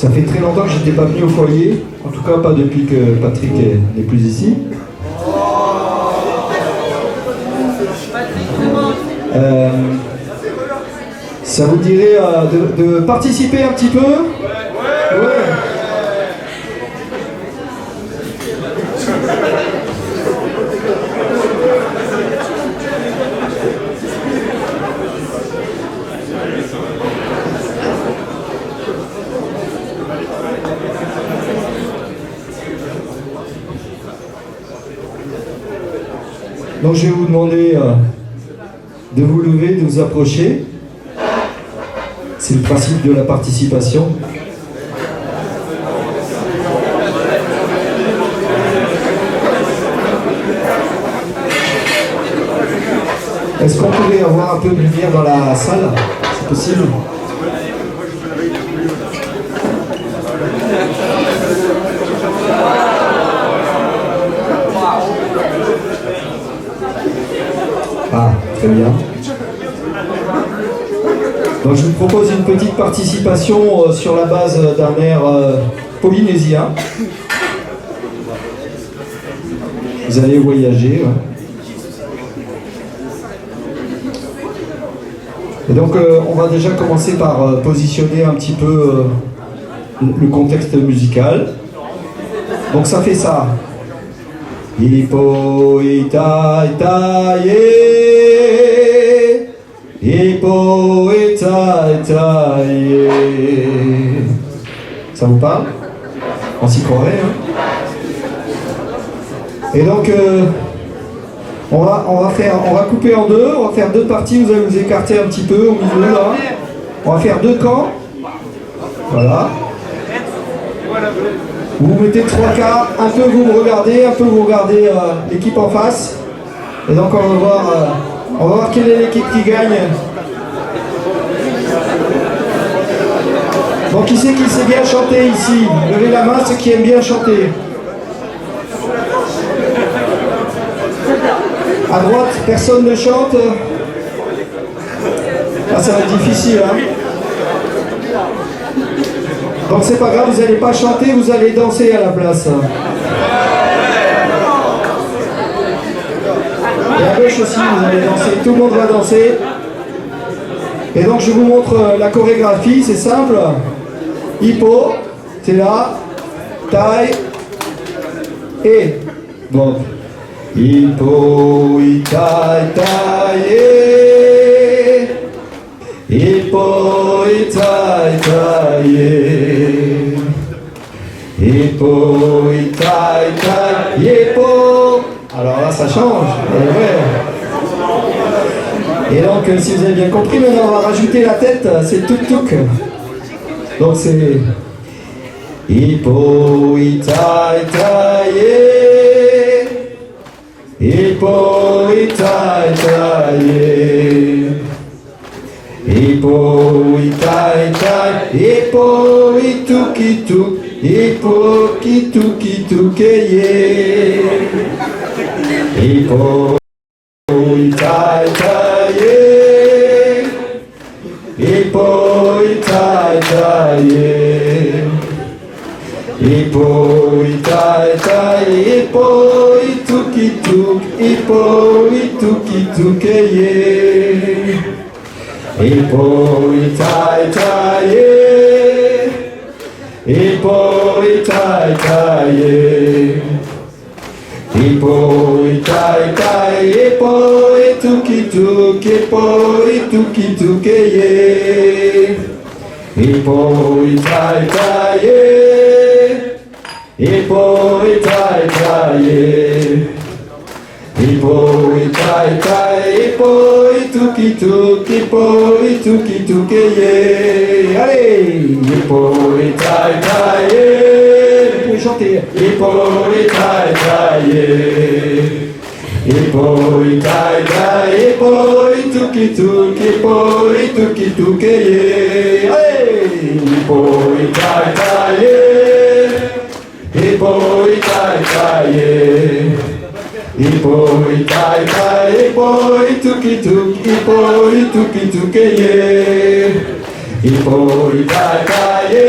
Ça fait très longtemps que j'étais pas venu au foyer, en tout cas pas depuis que Patrick n'est plus ici. Ça vous dirait de participer un petit peu? Ouais. Donc je vais vous demander de vous lever, de vous approcher. C'est le principe de la participation. Est-ce qu'on pourrait avoir un peu de lumière dans la salle? C'est possible? Ah, très bien. Donc je vous propose une petite participation sur la base d'un air polynésien. Vous allez voyager. Ouais. Et donc on va déjà commencer par positionner un petit peu le contexte musical. Donc ça fait ça. Hippo itai tai Hippo itai tai. Ça vous parle? On s'y croirait, hein? Et donc on va couper en deux, on va faire deux parties, vous allez vous écarter un petit peu au milieu là. On va faire deux camps. Voilà. Vous vous mettez trois quarts, un peu vous me regardez, un peu vous regardez l'équipe en face. Et donc on va voir quelle est l'équipe qui gagne. Donc qui c'est qui sait bien chanter ici? Levez la main ceux qui aiment bien chanter. À droite, personne ne chante. Ah, ça va être difficile, hein? Donc c'est pas grave, vous n'allez pas chanter, vous allez danser à la place. Et à gauche aussi, vous allez danser, tout le monde va danser. Et donc je vous montre la chorégraphie, c'est simple. Hippo, c'est là, taille, et bon. Hippo, itai, taille, Hippo, itai, taille, Hippo, itai, taille, Hippo. Alors là, ça change. Et donc, si vous avez bien compris, maintenant on va rajouter la tête, c'est tuk-tuk. Donc c'est Hippo, itai, taille, Hippo, itai, taille, Hippo, itai, taille, Hippo, itukituk, Hippo, kitukeye, Hippo, itai, taille, Hippo, itai, taille, Hippo, itai, taille, Hippo, itukituk, Hippo, itukitukeye, Hippo, itai, taille, Hippo, itai, taille, Hippo, itai, taille, Hippo, itukituk, Hippo, itukitukeye, Hippo, itai, taille, Hippo, itai, taille, Hippo, itai, taille, Hippo, itukituk, Hippo, itukitukeye. Allez, Hippo, itai, taille. Vous pouvez chanter. Hippo, itai, taille, Hippo, itai, taille, Hippo, itukituk, Hippo, itukitukeye. Allez, Hippo, itai, taille, Hippo, itai, taille, Hippo, itai, taille, Hippo, itukituk, Hippo, itukitukeye, Hippo, itai, taille,